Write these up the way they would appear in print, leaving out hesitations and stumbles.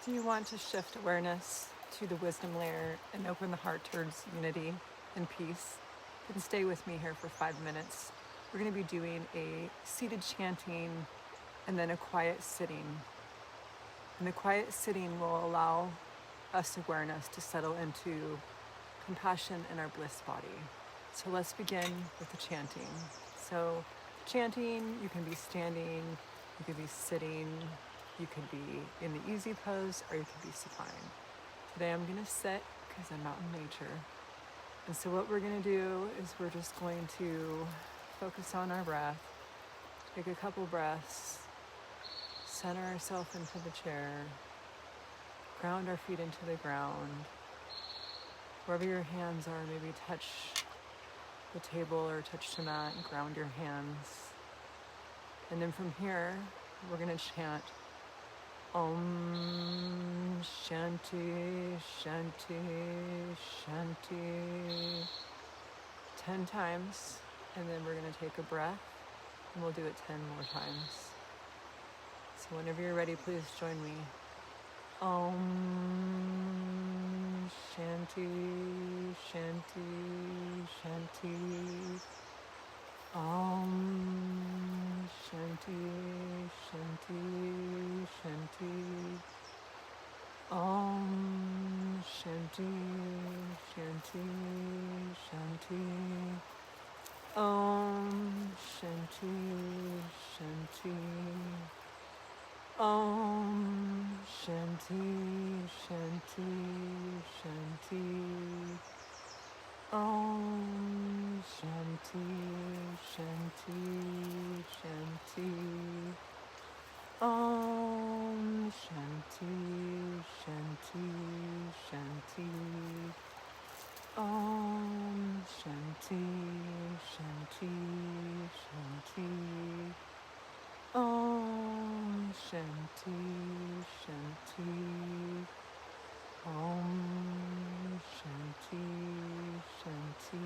Do you want to shift awareness to the wisdom layer and open the heart towards unity and peace? You can stay with me here for 5 minutes. We're going to be doing a seated chanting and then a quiet sitting. And the quiet sitting will allow us awareness to settle into compassion in our bliss body. So let's begin with the chanting. So chanting, you can be standing, you could be sitting, you could be in the easy pose, or you could be supine. Today I'm gonna sit because I'm out in nature. And so what we're gonna do is we're just going to focus on our breath, take a couple breaths, center ourselves into the chair, ground our feet into the ground. Wherever your hands are, maybe touch the table or touch the mat and ground your hands. And then from here, we're gonna chant Om Shanti Shanti Shanti 10 times, and then we're going to take a breath and we'll do it 10 more times. So whenever you're ready, please join me. Om Shanti Shanti Shanti. Om Shanti Shanti Shanti. Om Shanti Shanti Shanti. Om Shanti Shanti. Om Shanti Shanti Shanti. Om Shanti Shanti Shanti. Om Shanti Shanti Shanti. Om Shanti Shanti Shanti. Om Shanti Shanti. Om Shanti Shanti.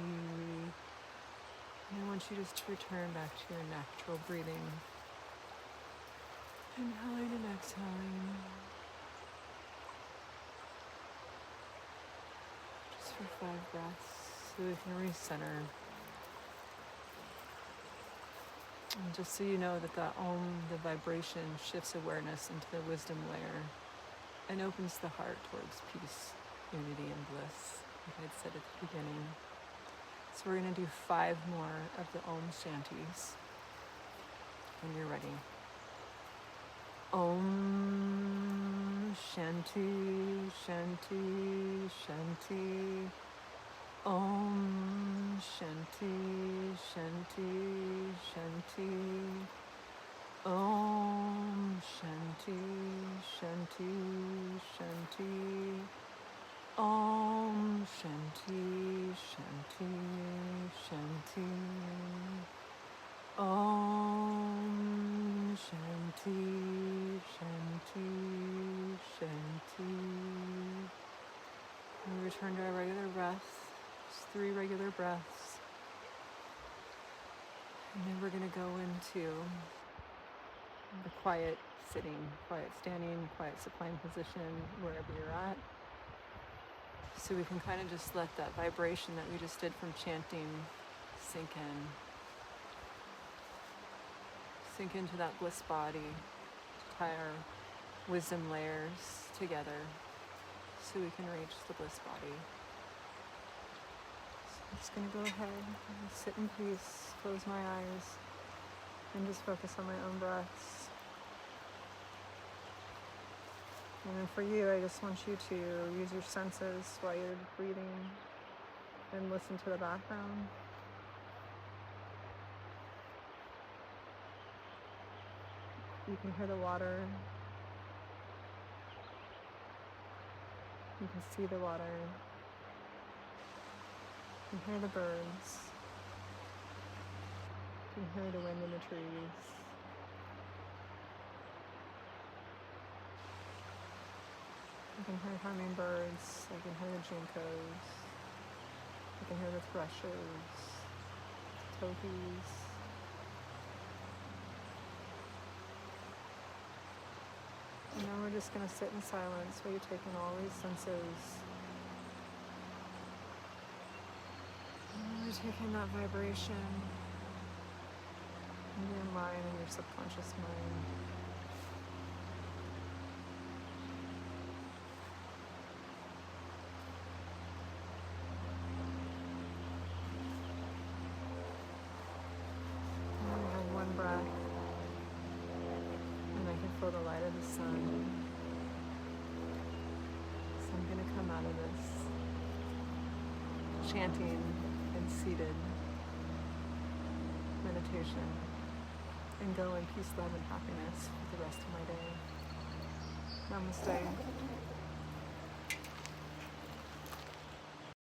And I want you just to return back to your natural breathing. Inhaling and exhaling. Just for 5 breaths so we can recenter. And just so you know that the Om, the vibration, shifts awareness into the wisdom layer and opens the heart towards peace, unity, and bliss, like I'd said at the beginning. So we're going to do 5 more of the Om Shantis when you're ready. Om Shanti Shanti Shanti. Om Shanti Shanti Shanti. Om Shanti Shanti Shanti. Om Shanti Shanti Shanti. Om Shanti Shanti Shanti. And we return to our regular breath. Just 3 regular breaths. And then we're going to go into the quiet sitting, quiet standing, quiet supine position, wherever you're at. So we can kind of just let that vibration that we just did from chanting sink in. Sink into that bliss body, to tie our wisdom layers together so we can reach the bliss body. So I'm just going to go ahead and sit in peace, close my eyes, and just focus on my own breaths. And then for you, I just want you to use your senses while you're breathing and listen to the background. You can hear the water. You can see the water. You can hear the birds. You can hear the wind in the trees. You can hear hummingbirds. I can hear the jinkos. You can hear the thrushes, tokies. And now we're just going to sit in silence while you take in all these senses. And we're taking that vibration in your mind and your subconscious mind. And we have one breath. And I can feel the light of the sun. So I'm going to come out of this chanting and seated meditation and go in peace, love, and happiness for the rest of my day. Namaste.